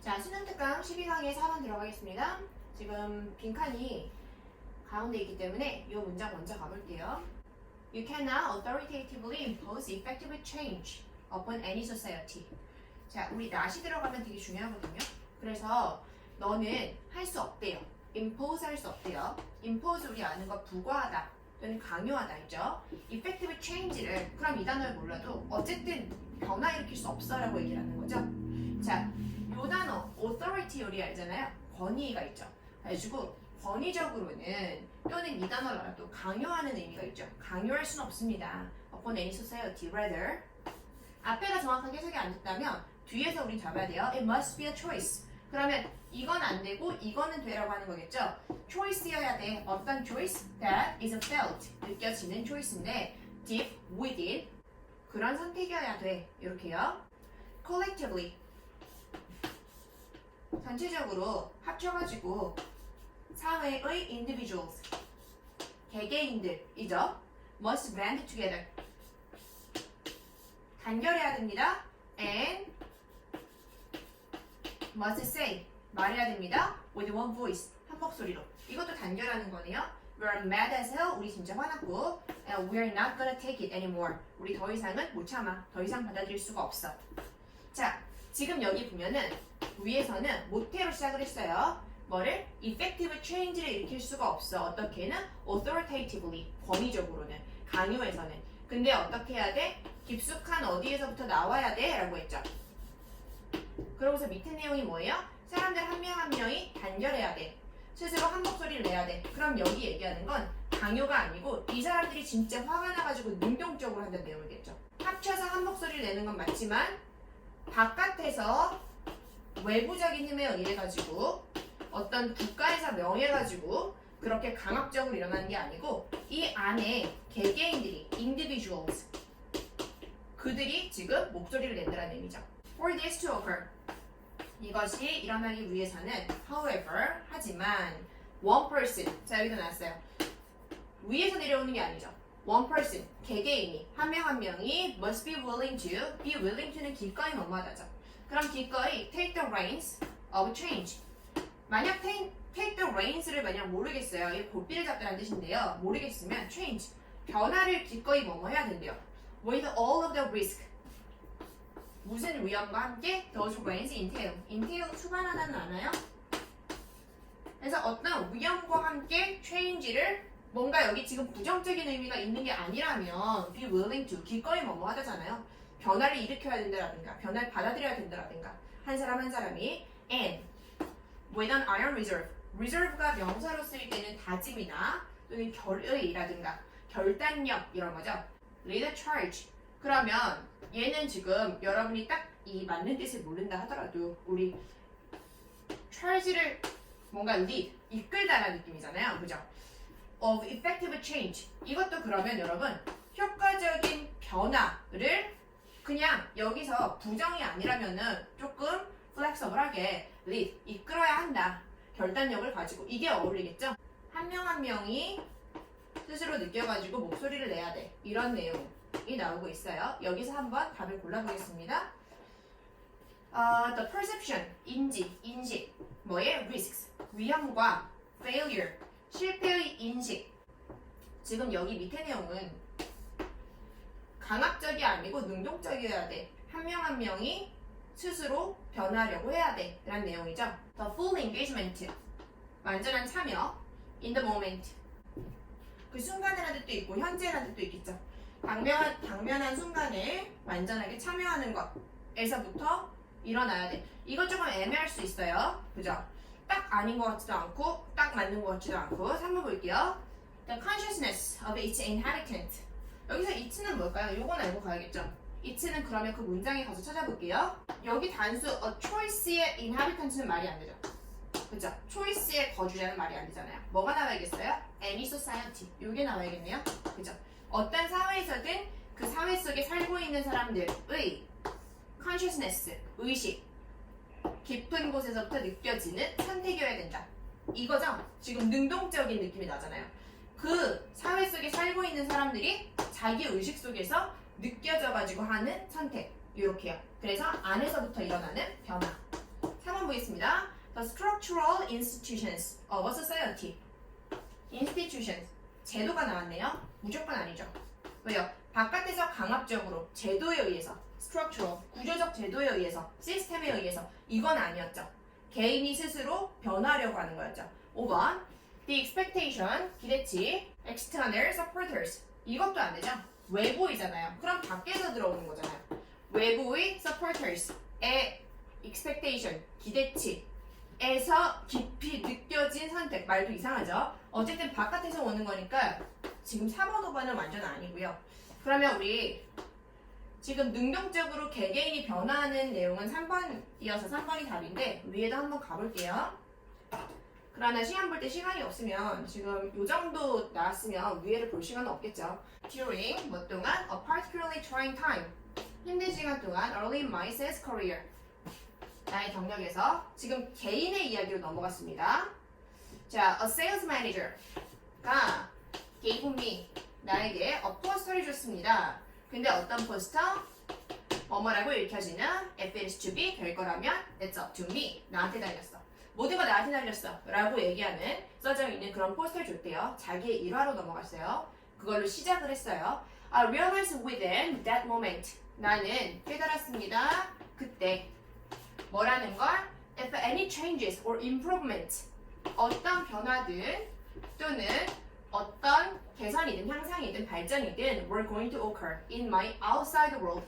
자, 수능 특강 12강에 4번 들어가겠습니다. 지금 빈칸이 가운데 있기 때문에 이 문장 먼저 가볼게요. You cannot authoritatively impose effective change upon any society. 자, 우리 not이 들어가면 되게 중요하거든요. 그래서 너는 할 수 없대요. impose 할 수 없대요. impose 우리 아는 거 부과하다 또는 강요하다 있죠. effective change를 그럼 이 단어를 몰라도 어쨌든 변화 일으킬 수 없어라고 얘기를 하는 거죠. 자, 요 단어 authority 우리 알잖아요. 권위가 있죠. 그래가지고 권위적으로는 또는 이 단어를 알아도 강요하는 의미가 있죠. 강요할 수는 없습니다. upon any society, rather. 앞에가 정확하게 해석이 안 됐다면 뒤에서 우린 잡아야 돼요. It must be a choice. 그러면 이건 안 되고 이거는 되라고 하는 거겠죠. choice여야 돼. 어떤 choice? That is felt. 느껴지는 choice인데 deep within 그런 선택이어야 돼. 이렇게요. collectively 전체적으로 합쳐가지고 사회의 individuals 개개인들이죠. must band together 단결해야 됩니다. and must say 말해야 됩니다. with one voice 한 목소리로. 이것도 단결하는 거네요. We're mad as hell. 우리 진짜 화났고 and we're not gonna take it anymore. 우리 더 이상은 못 참아. 더 이상 받아들일 수가 없어. 자, 지금 여기 보면은 위에서는 모태로 시작을 했어요. 뭐를? effective change를 일으킬 수가 없어. 어떻게는? authoritatively 권위적으로는 강요해서는. 근데 어떻게 해야 돼? 깊숙한 어디에서부터 나와야 돼? 라고 했죠. 그러고서 밑에 내용이 뭐예요? 사람들 한 명 한 명이 단결해야 돼. 스스로 한 목소리를 내야 돼. 그럼 여기 얘기하는 건 강요가 아니고 이 사람들이 진짜 화가 나가지고 능동적으로 한다는 내용이겠죠. 합쳐서 한 목소리를 내는 건 맞지만 바깥에서 외부적인 힘에 의해가지고 어떤 국가에서 명해가지고 그렇게 강압적으로 일어나는 게 아니고 이 안에 개개인들이 individuals 그들이 지금 목소리를 낸다는 의미죠. For this to occur 이것이 일어나기 위해서는 however 하지만 one person 자 여기도 나왔어요. 위에서 내려오는 게 아니죠. one person 개개인이 한 명 한 명이 must be willing to be willing to는 기꺼이 뭐뭐하다죠. 그럼 기꺼이 take the reins of change 만약 take the reins를 만약 모르겠어요. 이 고삐를 잡다는 뜻인데요. 모르겠으면 change 변화를 기꺼이 뭐뭐 해야 된대요. With all of the risk 무슨 위험과 함께 those reins entail 수반하다는 아나요? 그래서 어떤 위험과 함께 change를 뭔가 여기 지금 부정적인 의미가 있는 게 아니라면 be willing to 기꺼이 뭐뭐 하다잖아요. 변화를 일으켜야 된다라든가 변화를 받아들여야 된다라든가 한 사람 한 사람이 and with an iron reserve가 명사로 쓰일 때는 다짐이나 또는 결의라든가 결단력 이런 거죠. lead a charge 그러면 얘는 지금 여러분이 딱 이 맞는 뜻을 모른다 하더라도 우리 charge를 뭔가 lead 이끌다라는 느낌이잖아요. 그죠? of effective change 이것도 그러면 여러분 효과적인 변화를 그냥 여기서 부정이 아니라면은 조금 플렉서블하게 lead 이끌어야 한다. 결단력을 가지고 이게 어울리겠죠? 한 명 한 명이 스스로 느껴가지고 목소리를 내야 돼. 이런 내용이 나오고 있어요. 여기서 한번 답을 골라보겠습니다. The perception, 인식, 뭐의 risks, 위험과 failure, 실패의 인식. 지금 여기 밑에 내용은 강압적이 아니고 능동적이어야 돼. 한 명 한 명이 스스로 변하려고 해야 돼. 라는 내용이죠. The full engagement, 완전한 참여, in the moment. 그 순간이라는 뜻도 있고 현재라는 뜻도 있겠죠. 당면한 순간에 완전하게 참여하는 것에서부터 일어나야 돼. 이거 조금 애매할 수 있어요. 그죠? 딱 아닌 것 같지도 않고 딱 맞는 것 같지도 않고. 3번 볼게요. The consciousness of its inhabitant. 여기서 it는 뭘까요? 요건 알고 가야겠죠? it는 그러면 그 문장에 가서 찾아볼게요. 여기 단수 a choice의 inhabitant는 말이 안 되죠. 그죠? choice의 거주자는 말이 안 되잖아요. 뭐가 나와야겠어요? any society. 요게 나와야겠네요. 그죠? 어떤 사회에서든 그 사회 속에 살고 있는 사람들의 consciousness, 의식, 깊은 곳에서부터 느껴지는 선택이어야 된다. 이거죠? 지금 능동적인 느낌이 나잖아요. 그 사회 속에 살고 있는 사람들이 자기 의식 속에서 느껴져가지고 하는 선택. 이렇게요. 그래서 안에서부터 일어나는 변화. 3번 보겠습니다. The structural institutions of a society. institutions. 제도가 나왔네요. 무조건 아니죠. 왜요? 바깥에서 강압적으로 제도에 의해서 structural, 구조적 제도에 의해서 시스템에 의해서 이건 아니었죠. 개인이 스스로 변화하려고 하는 거였죠. 5번 The expectation, 기대치 external supporters. 이것도 안 되죠. 외부이잖아요. 그럼 밖에서 들어오는 거잖아요. 외부의 supporters의 expectation, 기대치에서 깊이 느껴진 선택. 말도 이상하죠. 어쨌든 바깥에서 오는 거니까 지금 4번, 5번은 완전 아니고요. 그러면 우리 지금 능동적으로 개개인이 변화하는 내용은 3번이어서 3번이 답인데 위에도 한번 가볼게요. 그러나 시간 볼 때 시간이 없으면 지금 요 정도 나왔으면 위에를 볼 시간은 없겠죠. During 뭐 동안 a particularly trying time. 힘든 시간 동안 early in my sales career. 나의 경력에서 지금 개인의 이야기로 넘어갔습니다. 자, a sales manager가 gave me 나에게 a poster를 줬습니다. 근데 어떤 포스터? 뭐뭐라고 읽혀지는 if it is to be 될 거라면 it's up to me. 나한테 달렸어. 모든 거 나한테 달렸어. 라고 얘기하는 써져 있는 그런 포스터를 줬대요. 자기의 일화로 넘어갔어요. 그걸로 시작을 했어요. I realized within that moment. 나는 깨달았습니다. 그때. 뭐라는 걸? If any changes or improvements. 어떤 변화든 또는 어떤 개선이든 향상이든 발전이든 were going to occur in my outside world.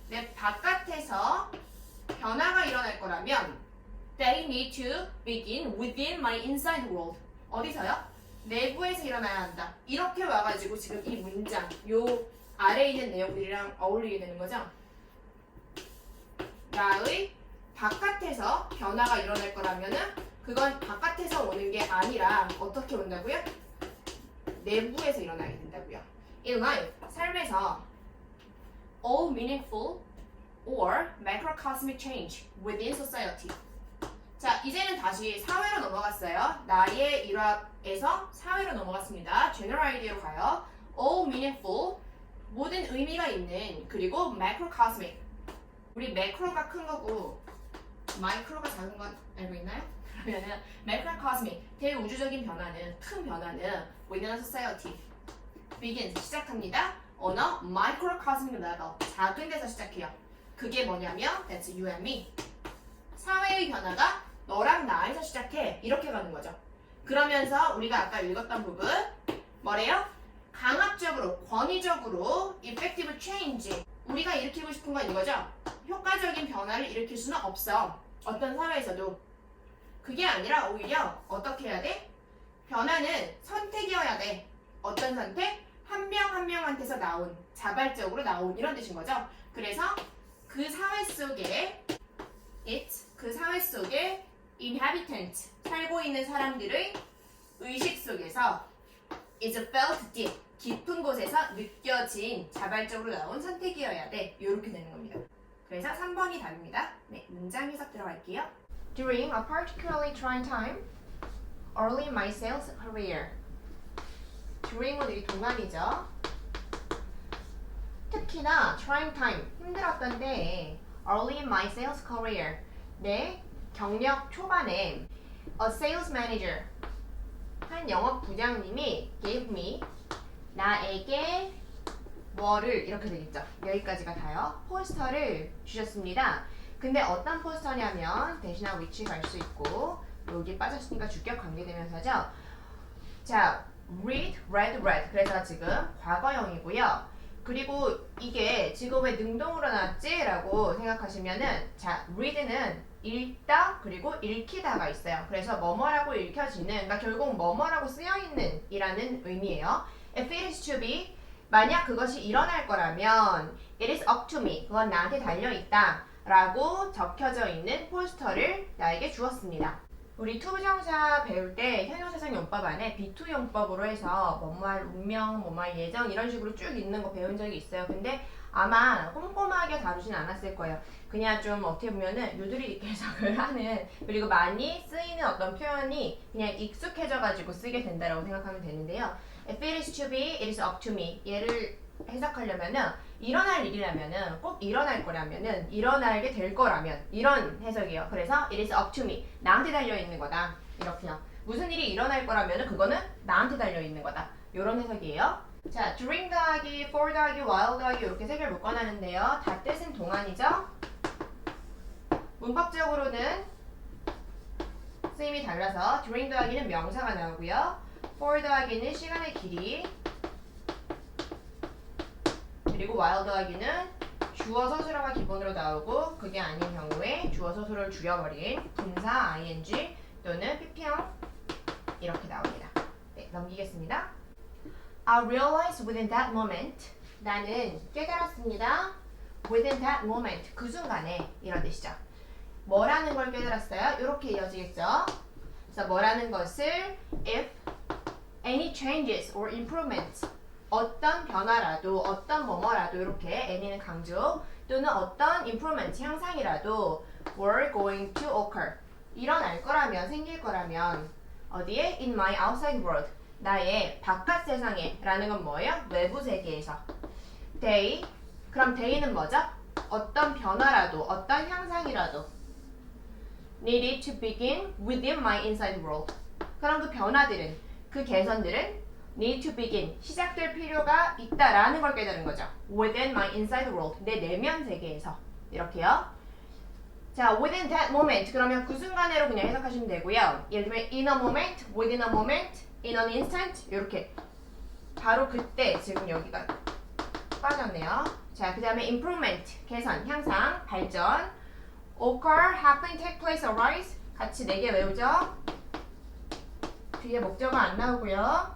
내 바깥에서 변화가 일어날 거라면 they need to begin within my inside world. 어디서요? 내부에서 일어나야 한다. 이렇게 와가지고 지금 이 문장, 요 아래에 있는 내용들이랑 어울리게 되는 거죠. 나의 바깥에서 변화가 일어날 거라면은 그건 바깥에서 오는 게 아니라 어떻게 온다고요? 내부에서 일어나게 된다고요. In life, 삶에서 all meaningful or macrocosmic change within society. 자, 이제는 다시 사회로 넘어갔어요. 나의 일화에서 사회로 넘어갔습니다. general idea로 가요. all meaningful, 모든 의미가 있는, 그리고 macrocosmic. 우리 매크로가 큰 거고 마이크로가 작은 건 알고 있나요? 그러면은 macrocosmic, 대우주적인 변화는, 큰 변화는 within a society begins, 시작합니다. 어느 microcosmic level, 작은 데서 시작해요. 그게 뭐냐면 that's you and me. 사회의 변화가 너랑 나에서 시작해. 이렇게 가는 거죠. 그러면서 우리가 아까 읽었던 부분 뭐래요? 강압적으로, 권위적으로 effective change. 우리가 일으키고 싶은 건 이거죠. 효과적인 변화를 일으킬 수는 없어. 어떤 사회에서도. 그게 아니라 오히려 어떻게 해야 돼? 변화는 선택이어야 돼. 어떤 선택? 한 명 한 명한테서 나온, 자발적으로 나온 이런 뜻인 거죠. 그래서 그 사회 속에 그 사회 속에 inhabitant, 살고 있는 사람들의 의식 속에서 is felt deep, 깊은 곳에서 느껴진 자발적으로 나온 선택이어야 돼. 이렇게 되는 겁니다. 그래서 3번이 답입니다. 네, 문장 해석 들어갈게요. During a particularly trying time, early in my sales career. during은 되게 동안이죠. 특히나 trying time, 힘들었던 때에 early in my sales career, 내 경력 초반에 a sales manager, 한 영업 부장님이 gave me, 나에게 뭐를, 이렇게 되겠죠. 여기까지가 다요. 포스터를 주셨습니다. 근데 어떤 포스터냐면 대신하고 위치 갈 수 있고 여기 빠졌으니까 주격 관계되면서죠. 자, read, read. 그래서 지금 과거형이고요. 그리고 이게 지금 왜 능동으로 나왔지? 라고 생각하시면은 자, read는 읽다 그리고 읽히다가 있어요. 그래서 뭐뭐라고 읽혀지는, 그러니까 결국 뭐뭐라고 쓰여있는 이라는 의미예요. If it is to be, 만약 그것이 일어날 거라면 it is up to me, 그건 나한테 달려있다 라고 적혀져 있는 포스터를 나에게 주었습니다. 우리 투부정사 배울 때 현용사상 용법 안에 B2 용법으로 해서 뭐뭐할 운명, 뭐뭐할 예정 이런 식으로 쭉 있는 거 배운 적이 있어요. 근데 아마 꼼꼼하게 다루진 않았을 거예요. 그냥 좀 어떻게 보면은 유두리 있게 해석을 하는, 그리고 많이 쓰이는 어떤 표현이 그냥 익숙해져 가지고 쓰게 된다라고 생각하면 되는데요. If it is to be, it is up to me. 얘를 해석하려면은 일어날 일이라면은 꼭 일어날 거라면은 일어나게 될 거라면 이런 해석이에요. 그래서 it is up to me. 나한테 달려 있는 거다. 이렇게요. 무슨 일이 일어날 거라면은 그거는 나한테 달려 있는 거다. 이런 해석이에요. 자, during 더하기, for 더하기, while 더하기 이렇게 세 개를 묶어놨는데요. 다 뜻은 동안이죠. 문법적으로는 쓰임이 달라서 during 더하기는 명사가 나오고요. for 더하기는 시간의 길이, 그리고 while 더하기는 주어 서술어가 기본으로 나오고 그게 아닌 경우에 주어 서술어를 줄여버린 분사 ing 또는 pp형 이렇게 나옵니다. 네, 넘기겠습니다. I realized within that moment. 나는 깨달았습니다. within that moment. 그 순간에 이런 뜻이죠. 뭐라는 걸 깨달았어요? 이렇게 이어지겠죠. 그래서 뭐라는 것을 if any changes or improvements 어떤 변화라도 어떤 뭐뭐라도 이렇게 any는 강조 또는 어떤 improvement 향상이라도 were going to occur 일어날 거라면 생길 거라면 어디에? in my outside world 나의 바깥 세상에 라는 건 뭐예요? 외부 세계에서 they 그럼 they는 뭐죠? 어떤 변화라도 어떤 향상이라도 needed to begin within my inside world 그럼 그 변화들은 그 개선들은 need to begin 시작될 필요가 있다라는 걸 깨달은 거죠. within my inside world 내 내면 세계에서 이렇게요. 자, within that moment 그러면 그 순간으로 그냥 해석하시면 되고요. 예를 들면 in a moment, within a moment, in an instant 이렇게 바로 그때 지금 여기가 빠졌네요. 자, 그 다음에 improvement 개선, 향상, 발전 occur, happen, take place, arise 같이 4개 외우죠. 뒤에 목적어 안 나오고요.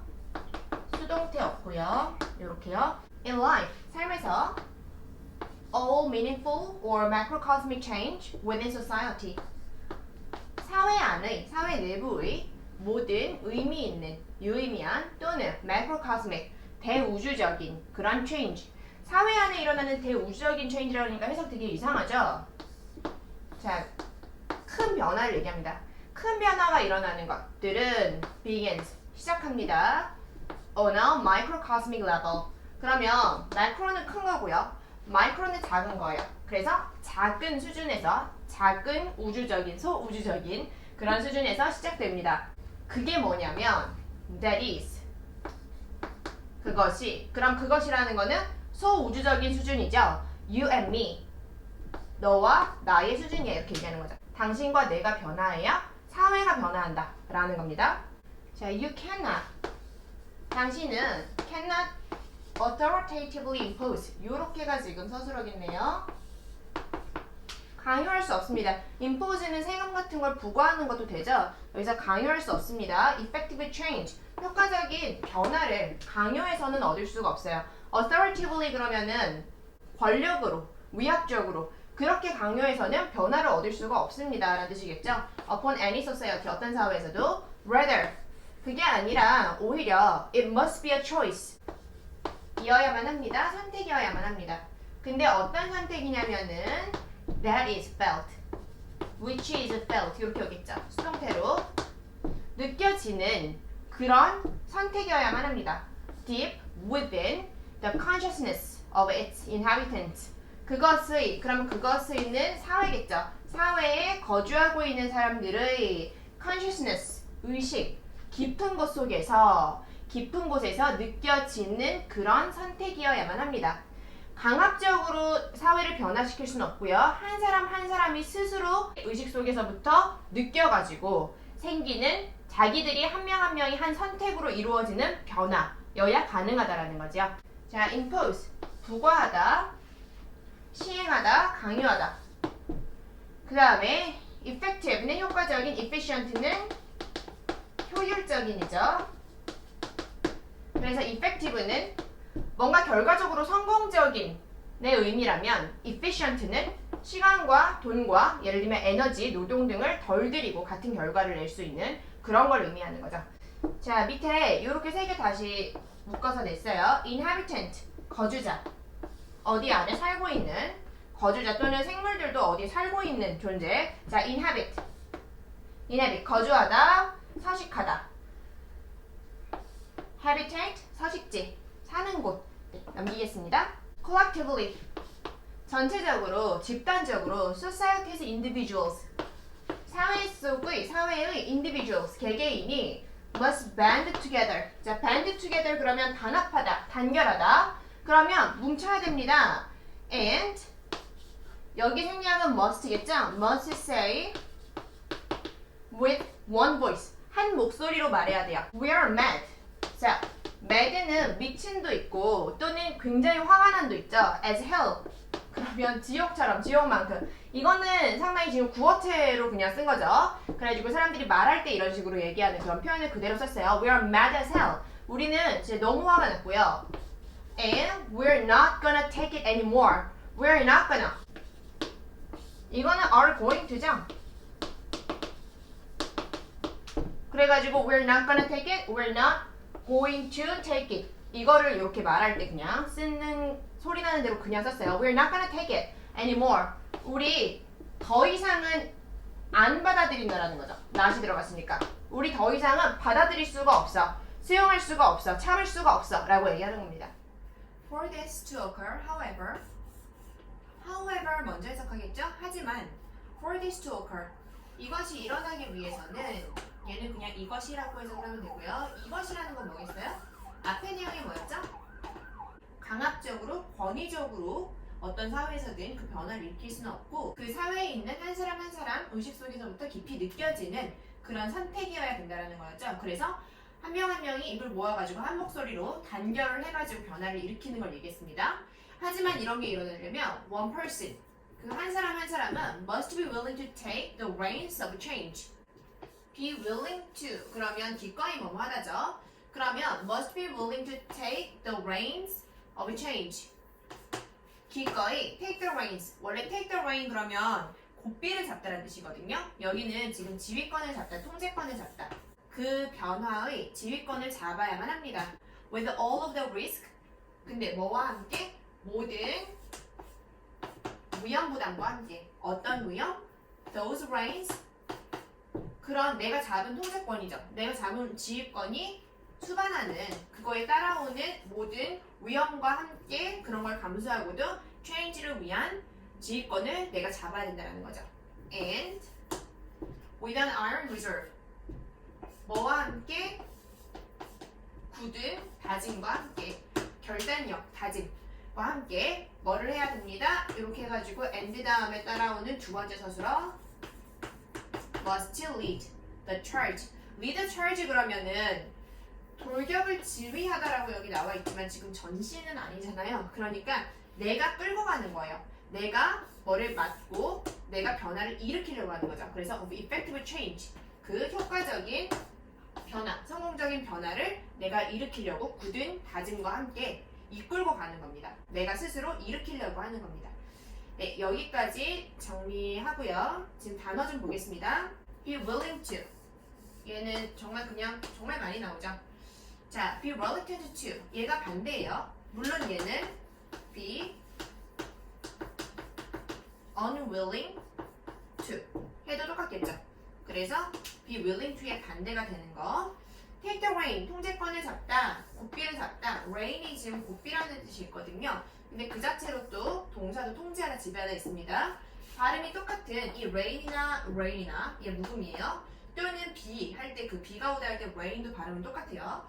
수동태 없고요. 이렇게요. In life, 삶에서 all meaningful or macrocosmic change within society. 사회 안의, 사회 내부의 모든 의미 있는, 유의미한 또는 macrocosmic, 대우주적인 그런 change. 사회 안에 일어나는 대우주적인 change라고 하니까 해석 되게 이상하죠? 자, 큰 변화를 얘기합니다. 큰 변화가 일어나는 것들은 begins, 시작합니다. On a microcosmic level. 그러면 macro는 큰 거고요. micro는 작은 거예요. 그래서 작은 수준에서 작은 우주적인, 소우주적인 그런 수준에서 시작됩니다. 그게 뭐냐면 that is 그것이 그럼 그것이라는 거는 소우주적인 수준이죠. You and me 너와 나의 수준이야 이렇게 얘기하는 거죠. 당신과 내가 변화해야 사회가 변화한다 라는 겁니다. 자, you cannot 당신은 cannot authoritatively impose 요렇게가 지금 서술어겠네요. 강요할 수 없습니다. impose는 세금 같은 걸 부과하는 것도 되죠. 여기서 강요할 수 없습니다. effective change 효과적인 변화를 강요해서는 얻을 수가 없어요. authoritatively 그러면은 권력으로 위압적으로 그렇게 강요해서는 변화를 얻을 수가 없습니다 라는 뜻이겠죠. upon any society 어떤 사회에서도 rather 그게 아니라 오히려 it must be a choice 이어야만 합니다. 선택이어야만 합니다. 근데 어떤 선택이냐면은 that is felt which is felt 이렇게 오겠죠. 수동태로 느껴지는 그런 선택이어야만 합니다. deep within the consciousness of its inhabitants 그것의 그러면 그것의는 사회겠죠. 사회에 거주하고 있는 사람들의 consciousness 의식 깊은 곳 속에서 깊은 곳에서 느껴지는 그런 선택이어야만 합니다. 강압적으로 사회를 변화시킬 수는 없고요. 한 사람 한 사람이 스스로 의식 속에서부터 느껴가지고 생기는 자기들이 한 명 한 명이 한 선택으로 이루어지는 변화여야 가능하다라는 거죠. 자, impose 부과하다, 시행하다, 강요하다. 그 다음에 effective는 효과적인, efficient는 효율적인이죠. 그래서 effective는 뭔가 결과적으로 성공적인 내 의미라면 efficient는 시간과 돈과 예를 들면 에너지, 노동 등을 덜 들이고 같은 결과를 낼 수 있는 그런 걸 의미하는 거죠. 자, 밑에 이렇게 3개 다시 묶어서 냈어요. inhabitant, 거주자. 어디 안에 살고 있는 거주자 또는 생물들도 어디 살고 있는 존재. 자, inhabit, 거주하다, 서식하다. habitat, 서식지, 사는 곳. 넘기겠습니다. collectively 전체적으로, 집단적으로 society's individuals 사회의 individuals 개개인이 must band together. 자, band together 그러면 단합하다, 단결하다. 그러면 뭉쳐야 됩니다. And 여기 생략은 must겠죠? must say with one voice. 한 목소리로 말해야 돼요. We are mad. 자, mad는 미친도 있고 또는 굉장히 화가 난도 있죠. as hell. 그러면 지옥처럼, 지옥만큼. 이거는 상당히 지금 구어체로 그냥 쓴 거죠. 그래가지고 사람들이 말할 때 이런 식으로 얘기하는 그런 표현을 그대로 썼어요. We are mad as hell. 우리는 진짜 너무 화가 났고요. And we're not gonna take it anymore. We're not gonna. 이거는 are going to죠. 그래가지고 we're not gonna take it, we're not going to take it. 이거를 이렇게 말할 때 그냥 쓰는 소리 나는 대로 그냥 썼어요. We're not gonna take it anymore. 우리 더 이상은 안 받아들인다라는 거죠. not이 들어갔으니까. 우리 더 이상은 받아들일 수가 없어. 수용할 수가 없어. 참을 수가 없어. 라고 얘기하는 겁니다. For this to occur, however 먼저 해석하겠죠? 하지만 for this to occur 이것이 일어나기 위해서는 얘는 그냥 이것이라고 해석하면 되고요. 이것이라는 건 뭐겠어요? 앞에 내용이 뭐였죠? 강압적으로, 권위적으로 어떤 사회에서든 그 변화를 일으킬 수는 없고 그 사회에 있는 한 사람 한 사람 의식 속에서부터 깊이 느껴지는 그런 선택이어야 된다는 거였죠. 그래서 한 명 한 명이 입을 모아가지고 한 목소리로 단결을 해가지고 변화를 일으키는 걸 얘기했습니다. 하지만 이런 게 일어나려면 one person, 그 한 사람 한 사람은 must be willing to take the reins of change. be willing to, 그러면 기꺼이 뭐뭐 하다죠. 그러면 must be willing to take the reins of change. 기꺼이 take the reins. 원래 take the rein 그러면 고삐를 잡다라는 뜻이거든요. 여기는 지금 지휘권을 잡다, 통제권을 잡다. 그 변화의 지휘권을 잡아야만 합니다. With all of the risk. 근데 뭐와 함께? 모든 위험 부담과 함께. 어떤 위험? Those reins. 그런 내가 잡은 통제권이죠. 내가 잡은 지휘권이 수반하는 그거에 따라오는 모든 위험과 함께 그런 걸 감수하고도 change를 위한 지휘권을 내가 잡아야 된다는 거죠. And with an iron reserve. 뭐와 함께? 굳은 다짐과 함께. 결단력, 다짐과 함께 뭐를 해야 됩니다. 이렇게 해가지고 and 다음에 따라오는 두 번째 서술어 must lead the charge. lead the charge 그러면은 돌격을 지휘하다라고 여기 나와 있지만 지금 전시는 아니잖아요. 그러니까 내가 끌고 가는 거예요. 내가 뭐를 맡고 내가 변화를 일으키려고 하는 거죠. 그래서 of effective change. 그 효과적인 변화, 성공적인 변화를 내가 일으키려고 굳은 다짐과 함께 이끌고 가는 겁니다. 내가 스스로 일으키려고 하는 겁니다. 네, 여기까지 정리하고요. 지금 단어 좀 보겠습니다. be willing to. 얘는 정말 그냥 정말 많이 나오죠. 자, be reluctant to. 얘가 반대예요. 물론 얘는 be unwilling to 해도 똑같겠죠. 그래서 be willing to의 반대가 되는 거. take the rein, 통제권을 잡다, 고삐를 잡다. reign이 지금 고삐라는 뜻이 있거든요. 근데 그 자체로 또 동사도 통제하다, 지배하다 있습니다. 발음이 똑같은 이 rain이나 얘 묵음이에요. 또는 be 할 때 그 비가 오다 할 때 rain도 발음은 똑같아요.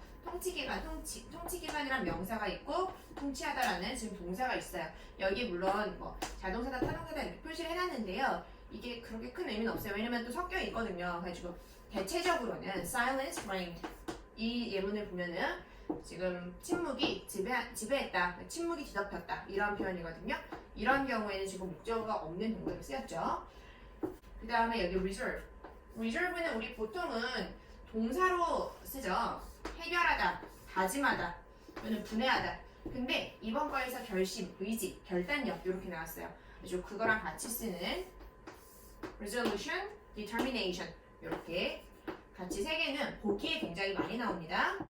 통치기관이란 명사가 있고 통치하다라는 지금 동사가 있어요. 여기 물론 뭐 자동사다, 타동사다 이렇게 표시를 해놨는데요. 이게 그렇게 큰 의미는 없어요. 왜냐면 또 섞여 있거든요. 그래가지고 대체적으로는 silence reigned 이 예문을 보면은 지금 침묵이 지배했다, 침묵이 뒤덮였다 이런 표현이거든요. 이런 경우에는 지금 목적어가 없는 동사로 쓰였죠. 그 다음에 여기 reserve. reserve는 우리 보통은 동사로 쓰죠. 해결하다, 다짐하다, 또는 분해하다. 근데 이번 거에서 결심, 의지, 결단력 이렇게 나왔어요. 그래서 그거랑 같이 쓰는 resolution, determination 이렇게 같이 세 개는 보기에 굉장히 많이 나옵니다.